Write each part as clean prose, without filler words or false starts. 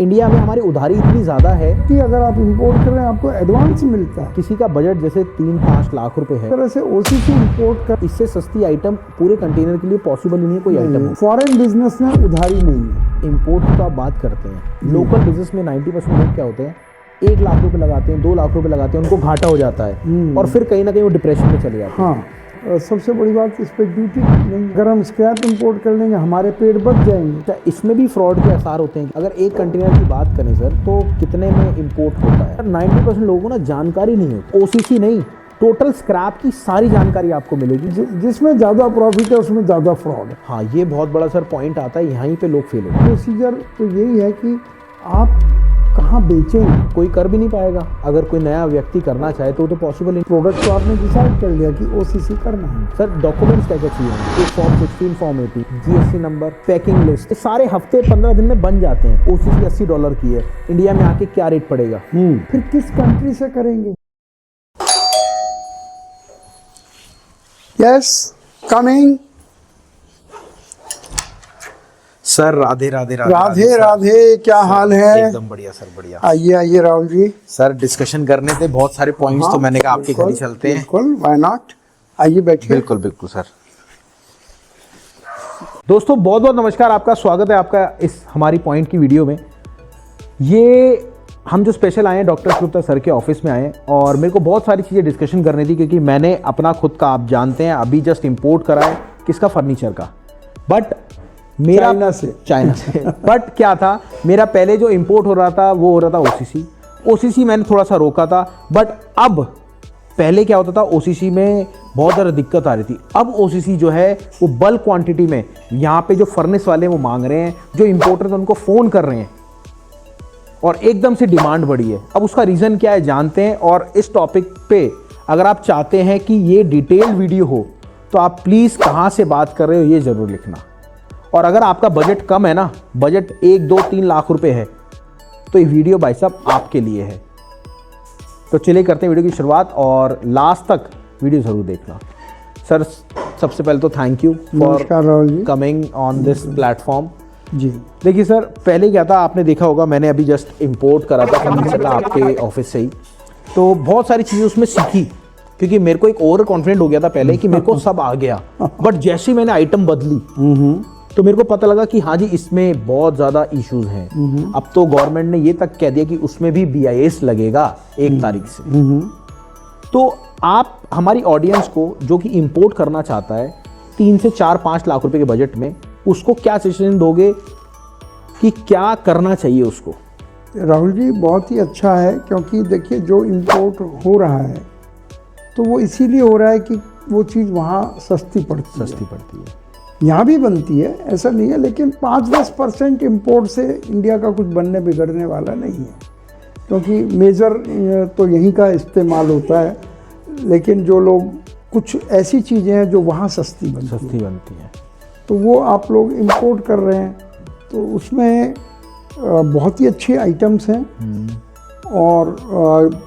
India में हमारी उधारी इतनी ज़्यादा है कि अगर आप इंपोर्ट कर रहे हैं आपको एडवांस मिलता है। किसी का बजट जैसे 3-5 लाख रुपए है, इस तरह से ओसीसी इंपोर्ट कर इससे सस्ती आइटम पूरे कंटेनर के लिए पॉसिबल ही नहीं है कोई आइटम हो। फॉरेन बिजनेस में उधारी नहीं है। इंपोर्ट की तो आप बात करते हैं, लोकल बिजनेस में 90% लोग क्या होते हैं 1 लाख रुपए लगाते हैं, 2 लाख रुपए लगाते हैं, उनको घाटा हो जाता है और फिर कहीं ना कहीं वो डिप्रेशन में चले जाते हैं। हाँ, सबसे बड़ी बात इस पर ड्यूटी नहीं। अगर हम स्क्रैप इंपोर्ट कर लेंगे हमारे पेट बच जाएंगे। क्या इसमें भी फ्रॉड के आसार होते हैं? अगर एक कंटेनर की बात करें सर तो कितने में इंपोर्ट होता है? 90% लोगों को ना जानकारी नहीं होती। ओसीसी नहीं, टोटल स्क्रैप की सारी जानकारी आपको मिलेगी। जिसमें ज़्यादा प्रॉफिट है उसमें ज़्यादा फ्रॉड है। हाँ, ये बहुत बड़ा सर पॉइंट आता है, यहीं पे लोग फेल होते हैं। प्रोसीजर तो यही है कि आप कहाँ बेचेंगे, कोई कर भी नहीं पाएगा। अगर कोई नया व्यक्ति करना चाहे तो पॉसिबल नहीं। प्रोडक्ट तो आपने डिसाइड कर लिया कि ओसीसी करना है। सर डॉक्यूमेंट्स क्या क्या चाहिए? एक form 16, form 80, GST number, packing list, सारे हफ्ते 15 दिन में बन जाते हैं। ओसीसी $80 की है, इंडिया में आके क्या रेट पड़ेगा? फिर किस कंट्री से करेंगे? Yes, coming. Sir Radhe Radhe Radhe Radhe, क्या हाल है? एकदम बढ़िया सर, बढ़िया। आइए आइए राहुल जी। सर डिस्कशन करने थे बहुत सारे पॉइंट्स, तो मैंने कहा आपके घर ही चलते हैं। बिल्कुल, व्हाई नॉट। आइए बैठिए। बिल्कुल बिल्कुल सर। दोस्तों बहुत बहुत नमस्कार, आपका स्वागत है आपका इस हमारी पॉइंट की वीडियो में। ये हम जो स्पेशल आए हैं डॉक्टर गुप्ता सर के ऑफिस में आए हैं और मेरे को बहुत सारी चीज़ें डिस्कशन करनी थी, क्योंकि मैंने अपना खुद का, आप जानते हैं, अभी जस्ट इंपोर्ट करा है। किसका? फर्नीचर का। बट मेरा चाइना से बट क्या था, मेरा पहले जो इंपोर्ट हो रहा था वो हो रहा था ओसीसी मैंने थोड़ा सा रोका था। बट अब पहले क्या होता था, ओसीसी में बहुत ज़्यादा दिक्कत आ रही थी। अब ओसीसी जो है वो बल्क क्वांटिटी में यहाँ पे जो फर्नेस वाले वो मांग रहे हैं, जो इंपोर्टर थे उनको फ़ोन कर रहे हैं और एकदम से डिमांड बढ़ी है। अब उसका रीज़न क्या है जानते हैं, और इस टॉपिक पे अगर आप चाहते हैं कि ये डिटेल्ड वीडियो हो तो आप प्लीज़ कहाँ से बात कर रहे हो ये ज़रूर लिखना। और अगर आपका बजट कम है ना, बजट 1, 2, 3 लाख रुपए है, तो ये वीडियो भाई साहब आपके लिए है। तो चलिए करते हैं वीडियो की शुरुआत और लास्ट तक वीडियो ज़रूर देखना। सर सबसे पहले तो thank you for coming on this platform जी। देखिए सर, पहले क्या था आपने देखा होगा, मैंने अभी जस्ट इंपोर्ट करा था फर्नीचर का आपके ऑफिस से ही, तो बहुत सारी चीज़ें उसमें सीखी, क्योंकि मेरे को एक ओवर कॉन्फिडेंट हो गया था पहले कि मेरे को सब आ गया। बट जैसे ही मैंने आइटम बदली तो मेरे को पता लगा कि हाँ जी, इसमें बहुत ज़्यादा इश्यूज हैं। अब तो गवर्नमेंट ने ये तक कह दिया कि उसमें भी BIS लगेगा 1 तारीख से। तो आप हमारी ऑडियंस को जो कि इंपोर्ट करना चाहता है 3 से 4-5 लाख रुपए के बजट में, उसको क्या सजेशन दोगे कि क्या करना चाहिए उसको? राहुल जी बहुत ही अच्छा है, क्योंकि देखिए जो इंपोर्ट हो रहा है तो वो इसीलिए हो रहा है कि वो चीज़ वहाँ सस्ती पड़ती है। यहाँ भी बनती है, ऐसा नहीं है, लेकिन 5-10% इम्पोर्ट से इंडिया का कुछ बनने बिगड़ने वाला नहीं है, क्योंकि मेजर तो यहीं का इस्तेमाल होता है। लेकिन जो लोग, कुछ ऐसी चीज़ें हैं जो वहाँ सस्ती बनती हैं, तो वो आप लोग इम्पोर्ट कर रहे हैं, तो उसमें बहुत ही अच्छे आइटम्स हैं। और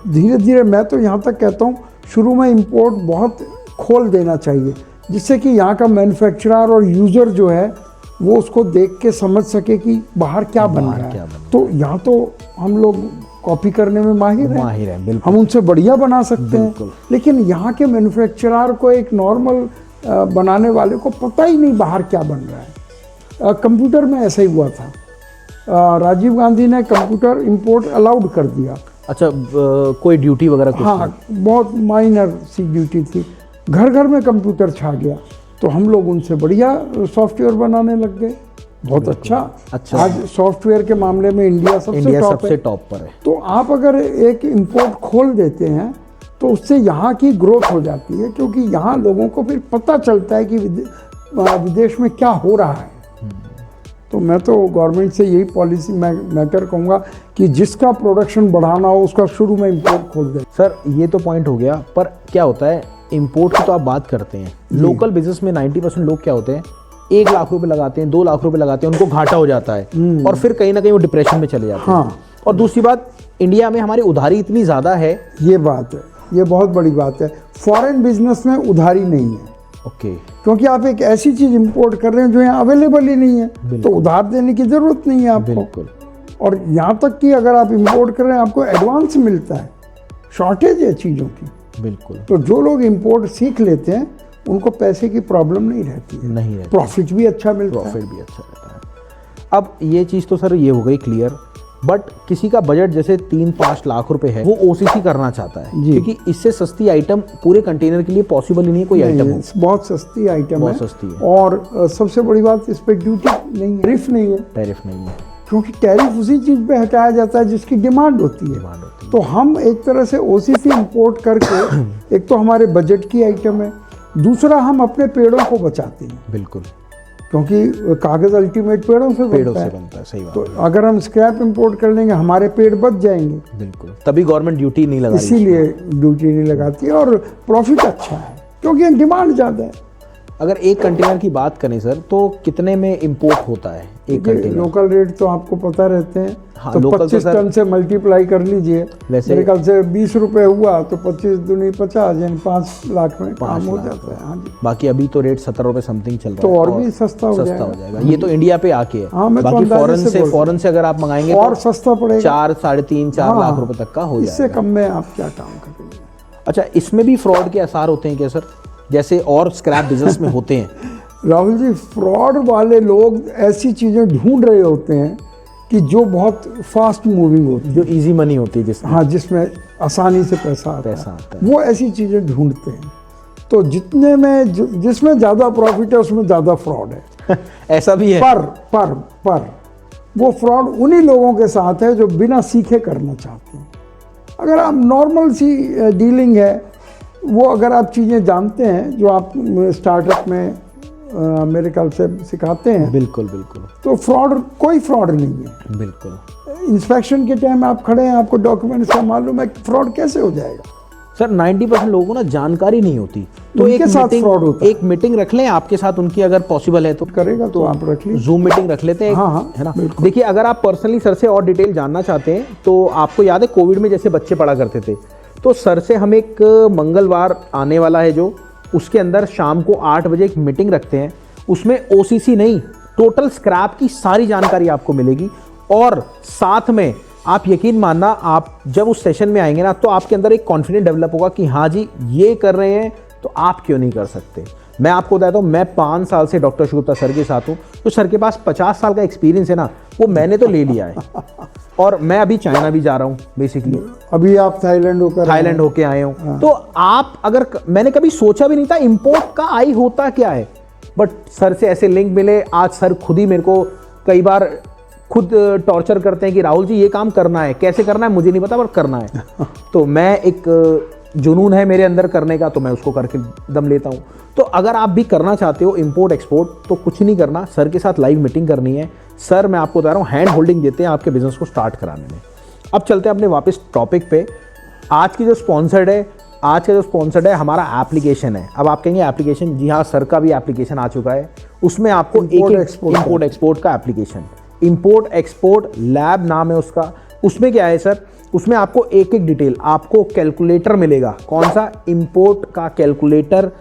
धीरे धीरे मैं तो यहाँ तक कहता हूँ शुरू में इम्पोर्ट बहुत खोल देना चाहिए, जिससे कि यहाँ का मैन्युफैक्चरर और यूज़र जो है वो उसको देख के समझ सके कि बाहर क्या बन रहा है। तो यहाँ तो हम लोग कॉपी करने में माहिर हैं, हम उनसे बढ़िया बना सकते हैं, लेकिन यहाँ के मैन्युफैक्चरर को, एक नॉर्मल बनाने वाले को पता ही नहीं बाहर क्या बन रहा है। कंप्यूटर में ऐसा ही हुआ था, राजीव गांधी ने कंप्यूटर इंपोर्ट अलाउड कर दिया। अच्छा, कोई ड्यूटी वगैरह कुछ? हाँ, बहुत माइनर सी ड्यूटी थी, घर घर में कंप्यूटर छा गया, तो हम लोग उनसे बढ़िया सॉफ्टवेयर बनाने लग गए। बहुत अच्छा। आज सॉफ्टवेयर के मामले में इंडिया सबसे टॉप पर है। तो आप अगर एक इंपोर्ट खोल देते हैं तो उससे यहाँ की ग्रोथ हो जाती है, क्योंकि यहाँ लोगों को फिर पता चलता है कि विदेश में क्या हो रहा है। तो मैं तो गवर्नमेंट से यही पॉलिसी मैटर कहूँगा कि जिसका प्रोडक्शन बढ़ाना हो उसका शुरू में इंपोर्ट खोल दें। सर ये तो पॉइंट हो गया, पर क्या होता है इंपोर्ट की तो आप बात करते हैं, लोकल बिजनेस में 90% लोग क्या होते हैं 1 लाख रुपए लगाते हैं, 2 लाख रुपए लगाते हैं, उनको घाटा हो जाता है और फिर कहीं ना कहीं वो डिप्रेशन में चले जाते हैं। और दूसरी बात, इंडिया में हमारी उधारी इतनी ज़्यादा है। ये बात है, ये बहुत बड़ी बात है। फॉरेन बिजनेस में उधारी नहीं है। ओके। क्योंकि आप एक ऐसी चीज़ इंपोर्ट कर रहे हैं जो यहाँ अवेलेबल ही नहीं है, तो उधार देने की ज़रूरत नहीं है आपको। और यहाँ तक कि अगर आप इंपोर्ट कर रहे हैं आपको एडवांस मिलता है, शॉर्टेज है चीज़ों की। बिल्कुल। तो जो लोग इंपोर्ट सीख लेते हैं उनको पैसे की प्रॉब्लम नहीं रहती है, नहीं रहती, प्रॉफिट भी अच्छा मिलता है। प्रॉफिट भी अच्छा रहता है। अब ये चीज़ तो सर ये हो गई क्लियर, बट किसी का बजट जैसे 3-5 लाख रुपए है, वो ओसीसी करना चाहता है, क्योंकि इससे सस्ती आइटम पूरे कंटेनर के लिए पॉसिबल ही नहीं है कोई आइटम हो। बहुत सस्ती आइटम है, बहुत सस्ती है। और सबसे बड़ी बात इस पर ड्यूटी नहीं है, टैरिफ नहीं है। टैरिफ नहीं है, क्योंकि टैरिफ उसी चीज़ पे हटाया जाता है जिसकी डिमांड होती है। तो हम एक तरह से ओसीसी इंपोर्ट करके, एक तो हमारे बजट की आइटम है, दूसरा हम अपने पेड़ों को बचाते हैं। बिल्कुल, क्योंकि कागज़ अल्टीमेट पेड़ों से बनता है। सही बात। तो अगर हम स्क्रैप इंपोर्ट कर लेंगे हमारे पेड़ बच जाएंगे। बिल्कुल, तभी गवर्नमेंट ड्यूटी नहीं लगा रही, इसीलिए ड्यूटी नहीं लगाती है, और प्रॉफिट अच्छा है क्योंकि डिमांड ज़्यादा है। अगर एक कंटेनर की बात करें सर, तो कितने में इंपोर्ट होता है एक कंटेनर? लोकल रेट तो आपको पता रहते हैं। हाँ, तो 25 टन से मल्टीप्लाई कर लीजिए, वैसे मेरे ख्याल से 20 रुपए हुआ तो 25 दूनी 50, यानी 5 लाख में काम हो जाता है। हाँ जी। बाकी अभी तो रेट 17 रुपए समथिंग चल रहा है, तो और भी सस्ता हो जाएगा। ये तो इंडिया पे आके है। हाँ, मैं बाकी तो फॉरेन से अगर आप मंगाएंगे और सस्ता पड़ेगा, 4-4.5-4 लाख रुपए तक का हो जाएगा। इससे कम में आप क्या काम करेंगे? अच्छा, इसमें भी फ्रॉड के आसार होते हैं क्या सर, जैसे और स्क्रैप बिजनेस में होते हैं? राहुल जी, फ्रॉड वाले लोग ऐसी चीज़ें ढूंढ रहे होते हैं कि जो बहुत फास्ट मूविंग होती है, जो इजी मनी होती है, जिसमें हाँ, जिसमें आसानी से पैसा आता है, वो ऐसी चीज़ें ढूंढते हैं। तो जितने में जिसमें ज़्यादा प्रॉफिट है उसमें ज़्यादा फ्रॉड है। ऐसा भी है। पर वो फ्रॉड उन्हीं लोगों के साथ है जो बिना सीखे करना चाहते हैं। अगर आप नॉर्मल सी डीलिंग है, वो अगर आप चीज़ें जानते हैं जो आप स्टार्टअप में मेरे ख्याल से सिखाते हैं, बिल्कुल बिल्कुल, तो कोई फ्रॉड नहीं है। बिल्कुल। इंस्पेक्शन के टाइम आप खड़े हैं, आपको डॉक्यूमेंट्स का मालूम है, फ्रॉड कैसे हो जाएगा? सर 90% लोगों को ना जानकारी नहीं होती, तो उनके साथ फ्रॉड होता है। एक मीटिंग रख लें आपके साथ, उनकी अगर पॉसिबल है तो करेगा तो आप रख लीजिए, जूम मीटिंग रख लेते हैं। हाँ, है ना। देखिए, अगर आप पर्सनली सर से और डिटेल जानना चाहते हैं, तो आपको याद है कोविड में जैसे बच्चे पढ़ा करते थे, तो सर से हम एक मंगलवार आने वाला है जो, उसके अंदर शाम को 8 बजे एक मीटिंग रखते हैं। उसमें ओसीसी नहीं, टोटल स्क्रैप की सारी जानकारी आपको मिलेगी। और साथ में आप यकीन मानना, आप जब उस सेशन में आएंगे ना, तो आपके अंदर एक कॉन्फिडेंस डेवलप होगा कि हाँ जी, ये कर रहे हैं तो आप क्यों नहीं कर सकते। मैं आपको बताता हूँ, मैं 5 साल से डॉक्टर शुगुप्ता सर के साथ हूँ, तो सर के पास 50 साल का एक्सपीरियंस है ना, वो मैंने तो ले लिया है। और मैं अभी चाइना भी जा रहा हूँ बेसिकली। अभी आप थाईलैंड होके आए हो। तो आप, अगर मैंने कभी सोचा भी नहीं था इम्पोर्ट का आई होता क्या है, बट सर से ऐसे लिंक मिले। आज सर खुद ही मेरे को कई बार खुद टॉर्चर करते हैं कि राहुल जी ये काम करना है, कैसे करना है मुझे नहीं पता, पर करना है। तो मैं, एक जुनून है मेरे अंदर करने का, तो मैं उसको करके दम लेता हूँ। तो अगर आप भी करना चाहते हो इंपोर्ट एक्सपोर्ट, तो कुछ नहीं करना, सर के साथ लाइव मीटिंग करनी है। सर, मैं आपको बता रहा हूँ, हैंड होल्डिंग देते हैं आपके बिजनेस को स्टार्ट कराने में। अब चलते हैं अपने वापस टॉपिक पे। आज की जो स्पॉन्सर्ड है हमारा एप्लीकेशन है। अब आप कहेंगे एप्लीकेशन, जी हाँ, सर का भी एप्लीकेशन आ चुका है। उसमें आपको इंपोर्ट एक्सपोर्ट का एप्लीकेशन, इंपोर्ट एक्सपोर्ट लैब नाम है उसका। उसमें क्या है सर, उसमें आपको एक एक डिटेल, आपको कैलकुलेटर मिलेगा। कौन सा? इंपोर्ट का कैलकुलेटर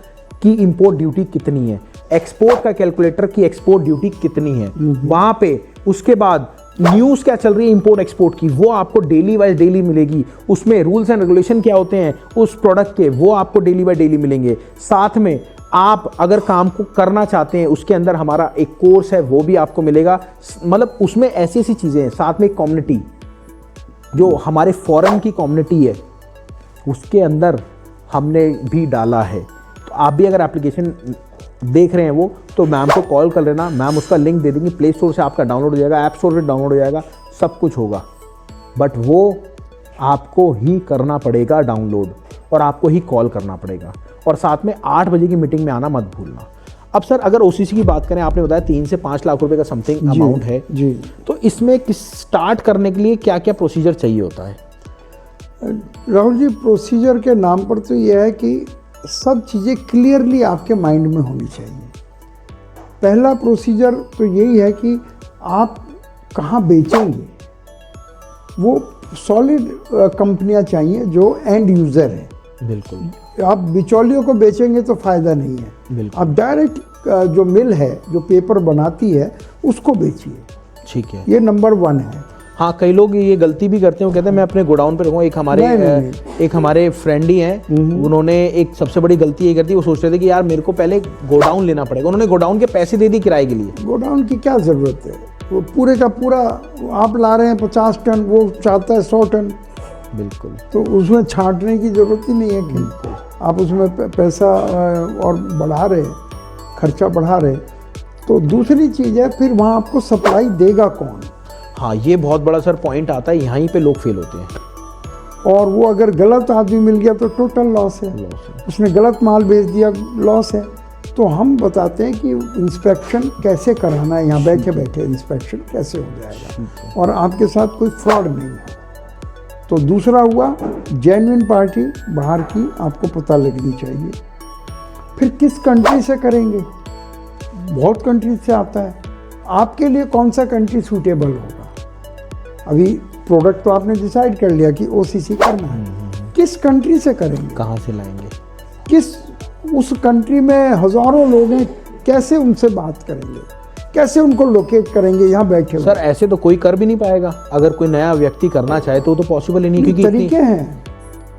की इंपोर्ट ड्यूटी कितनी है, एक्सपोर्ट का कैलकुलेटर की एक्सपोर्ट ड्यूटी कितनी है वहां पे। उसके बाद न्यूज़ क्या चल रही है इंपोर्ट एक्सपोर्ट की, वो आपको डेली वाइज डेली मिलेगी। उसमें रूल्स एंड रेगुलेशन क्या होते हैं उस प्रोडक्ट के, वो आपको डेली बाय डेली मिलेंगे। साथ में आप अगर काम को करना चाहते हैं, उसके अंदर हमारा एक कोर्स है, वो भी आपको मिलेगा। मतलब उसमें ऐसी ऐसी चीज़ें हैं। साथ में कम्युनिटी, जो हमारे फॉरेन की कम्युनिटी है, उसके अंदर हमने भी डाला है। तो आप भी अगर एप्लीकेशन देख रहे हैं वो, तो मैम को कॉल कर लेना, मैम उसका लिंक दे देंगी। प्ले स्टोर से आपका डाउनलोड हो जाएगा, ऐप स्टोर से डाउनलोड हो जाएगा, सब कुछ होगा। बट वो आपको ही करना पड़ेगा डाउनलोड, और आपको ही कॉल करना पड़ेगा। और साथ में 8 बजे की मीटिंग में आना मत भूलना। अब सर, अगर ओसीसी की बात करें, आपने बताया 3 से 5 लाख रुपए का समथिंग अमाउंट है जी। तो इसमें स्टार्ट करने के लिए क्या क्या प्रोसीजर चाहिए होता है? राहुल जी, प्रोसीजर के नाम पर तो यह है कि सब चीज़ें क्लियरली आपके माइंड में होनी चाहिए। पहला प्रोसीजर तो यही है कि आप कहाँ बेचेंगे, वो सॉलिड कंपनियां चाहिए जो एंड यूज़र है। बिल्कुल। आप बिचौलियों को बेचेंगे तो फ़ायदा नहीं है। बिल्कुल। आप डायरेक्ट जो मिल है, जो पेपर बनाती है, उसको बेचिए। ठीक है। ये नंबर 1 है। हाँ, कई लोग ये गलती भी करते हैं, वो कहते हैं मैं अपने गोडाउन पे रखूँगा। एक हमारे फ्रेंड ही हैं, उन्होंने एक सबसे बड़ी गलती ये कर दी, वो सोच रहे थे कि यार मेरे को पहले गोडाउन लेना पड़ेगा, उन्होंने गोडाउन के पैसे दे दिए किराए के लिए। गोडाउन की क्या ज़रूरत है, वो पूरे का पूरा आप ला रहे हैं 50 टन, वो चाहता है 100 टन। बिल्कुल, तो उसमें छांटने की ज़रूरत ही नहीं है कि आप उसमें पैसा और बढ़ा रहे, खर्चा बढ़ा रहे। तो दूसरी चीज़ है, फिर वहाँ आपको सप्लाई देगा कौन? हाँ, ये बहुत बड़ा सर पॉइंट आता है, यहीं पे लोग फेल होते हैं। और वो अगर गलत आदमी मिल गया तो टोटल लॉस है, उसने गलत माल बेच दिया, लॉस है। तो हम बताते हैं कि इंस्पेक्शन कैसे कराना है, यहाँ बैठे बैठे इंस्पेक्शन कैसे हो जाएगा और आपके साथ कोई फ्रॉड नहीं है। तो दूसरा हुआ, जेन्युइन पार्टी बाहर की आपको पता लगनी चाहिए। फिर किस कंट्री से करेंगे, बहुत कंट्री से आता है, आपके लिए कौन सा कंट्री सूटेबल होगा। अभी प्रोडक्ट तो आपने डिसाइड कर लिया कि ओसीसी करना है, किस कंट्री से करेंगे, कहाँ से लाएंगे, किस उस कंट्री में हजारों लोग हैं, कैसे उनसे बात करेंगे, कैसे उनको लोकेट करेंगे यहाँ बैठे सर। ऐसे तो कोई कर भी नहीं पाएगा, अगर कोई नया व्यक्ति करना चाहे तो पॉसिबल ही नहीं, क्योंकि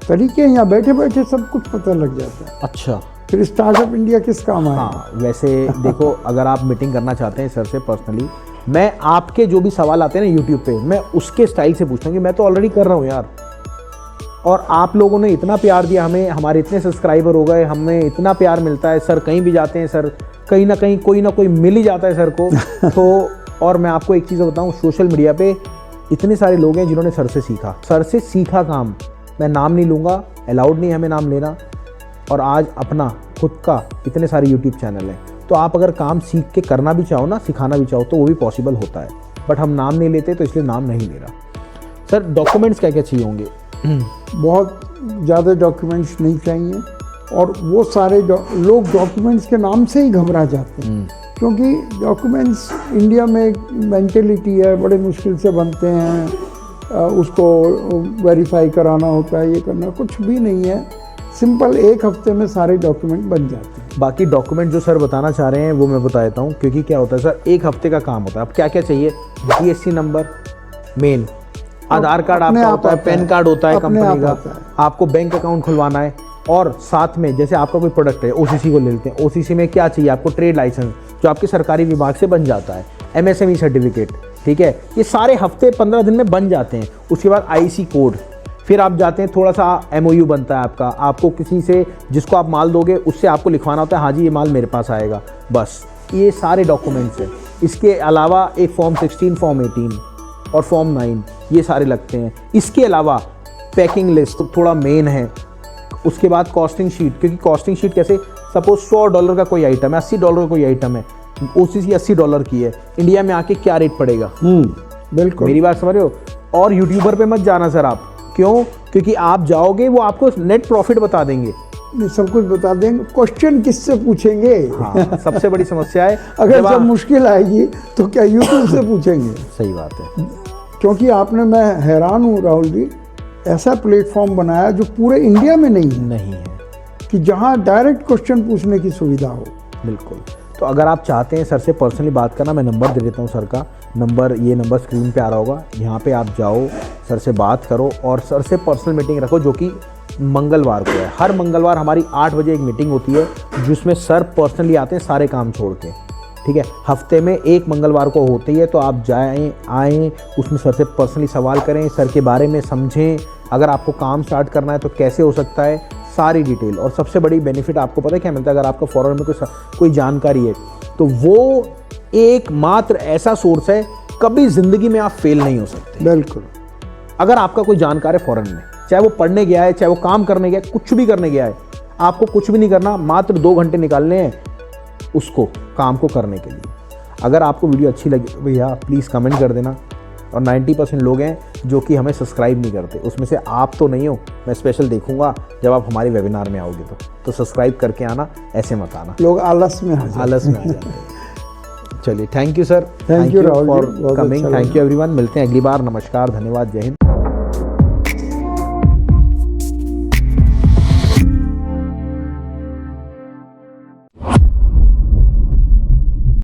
तरीके हैं यहाँ बैठे बैठे सब कुछ पता लग जाता है। अच्छा, फिर स्टार्टअप इंडिया किस काम आएगा? हाँ, वैसे देखो, अगर आप मीटिंग करना चाहते हैं सर से पर्सनली, मैं आपके जो भी सवाल आते हैं ना यूट्यूब पे, मैं उसके स्टाइल से पूछता हूँ कि मैं तो ऑलरेडी कर रहा हूँ यार, और आप लोगों ने इतना प्यार दिया हमें, हमारे इतने सब्सक्राइबर हो गए, हमें इतना प्यार मिलता है सर, कहीं भी जाते हैं सर, कहीं ना कहीं कोई ना कोई मिल ही जाता है सर को। तो और मैं आपको एक चीज़ बताऊँ, सोशल मीडिया पे इतने सारे लोग हैं जिन्होंने सर से सीखा काम। मैं नाम नहीं लूँगा, अलाउड नहीं हमें नाम लेना, और आज अपना खुद का इतने सारे यूट्यूब चैनल हैं। तो आप अगर काम सीख के करना भी चाहो ना, सिखाना भी चाहो, तो वो भी पॉसिबल होता है, बट हम नाम नहीं लेते तो इसलिए नाम नहीं ले रहा। सर, डॉक्यूमेंट्स क्या क्या चाहिए होंगे? बहुत ज़्यादा डॉक्यूमेंट्स नहीं चाहिए, और वो सारे लोग डॉक्यूमेंट्स के नाम से ही घबरा जाते हैं, क्योंकि डॉक्यूमेंट्स इंडिया में एक मेंटेलिटी है, बड़े मुश्किल से बनते हैं, उसको वेरीफाई कराना होता है, ये करना कुछ भी नहीं है, सिंपल 1 हफ्ते में सारे डॉक्यूमेंट बन जाते हैं। बाकी डॉक्यूमेंट जो सर बताना चाह रहे हैं वो मैं बता देता हूँ, क्योंकि क्या होता है सर, 1 हफ्ते का काम होता है। अब क्या क्या चाहिए? जीएसटी नंबर मेन, आधार कार्ड आपका होता है, पैन कार्ड होता है कंपनी का, आपको बैंक अकाउंट खुलवाना है, और साथ में जैसे आपका कोई प्रोडक्ट है, ओसीसी को ले लेते हैं, ओसीसी में क्या चाहिए आपको? ट्रेड लाइसेंस, जो आपके सरकारी विभाग से बन जाता है, एमएसएमई सर्टिफिकेट, ठीक है, ये सारे हफ्ते 15 दिन में बन जाते हैं। उसके बाद आईसी कोड, फिर आप जाते हैं, थोड़ा सा एमओयू बनता है आपका, आपको किसी से जिसको आप माल दोगे उससे आपको लिखवाना होता है, हाँ जी ये माल मेरे पास आएगा, बस ये सारे डॉक्यूमेंट्स हैं। इसके अलावा एक फॉर्म 16, फॉर्म 18 और फॉर्म 9, ये सारे लगते हैं। इसके अलावा पैकिंग लिस्ट तो थोड़ा मेन है। उसके बाद कॉस्टिंग शीट, क्योंकि कॉस्टिंग शीट कैसे, सपोज $100 का कोई आइटम है, $80 का कोई आइटम है, ओसीसी $80 की है, इंडिया में आके क्या रेट पड़ेगा? बिल्कुल, मेरी बात समझ रहे हो? और यूट्यूबर पे मत जाना सर आप, क्यों? क्योंकि आप जाओगे वो आपको नेट प्रॉफिट बता देंगे, सब कुछ बता देंगे। क्वेश्चन किससे पूछेंगे? हाँ, सबसे बड़ी समस्या है। अगर जब मुश्किल आएगी तो क्या यूट्यूब से पूछेंगे? सही बात है, क्योंकि आपने, मैं हैरान हूँ राहुल जी, ऐसा प्लेटफॉर्म बनाया जो पूरे इंडिया में नहीं है कि जहाँ डायरेक्ट क्वेश्चन पूछने की सुविधा हो। बिल्कुल। तो अगर आप चाहते हैं सर से पर्सनली बात करना, मैं नंबर दे देता हूँ सर का, नंबर, ये नंबर स्क्रीन पे आ रहा होगा, यहाँ पे आप जाओ, सर से बात करो, और सर से पर्सनल मीटिंग रखो, जो कि मंगलवार को है। हर मंगलवार हमारी 8 बजे एक मीटिंग होती है, जिसमें सर पर्सनली आते हैं सारे काम छोड़ के, ठीक है। हफ्ते में 1 मंगलवार को होती है, तो आप जाएं, आएँ, उसमें सर से पर्सनली सवाल करें, सर के बारे में समझें, अगर आपको काम स्टार्ट करना है तो कैसे हो सकता है, सारी डिटेल। और सबसे बड़ी बेनिफिट आपको पता है क्या मिलता है? अगर आपका फॉरेन में कोई जानकारी है, तो वो एकमात्र ऐसा सोर्स है, कभी ज़िंदगी में आप फेल नहीं हो सकते। बिल्कुल। अगर आपका कोई जानकार है फॉरेन में, चाहे वो पढ़ने गया है, चाहे वो काम करने गया है, कुछ भी करने गया है, आपको कुछ भी नहीं करना, मात्र 2 घंटे निकालने हैं उसको काम को करने के लिए। अगर आपको वीडियो अच्छी लगी भैया प्लीज़ कमेंट कर देना। और 90% लोग हैं जो कि हमें सब्सक्राइब नहीं करते, उसमें से आप तो नहीं हो। मैं स्पेशल देखूंगा जब आप हमारे वेबिनार में आओगे तो सब्सक्राइब करके आना, ऐसे मत आना। लोग आलस में आ जाते हैं। चलिए, thank you sir, thank you for coming, thank you everyone. मिलते हैं अगली बार। नमस्कार, धन्यवाद, जय हिंद।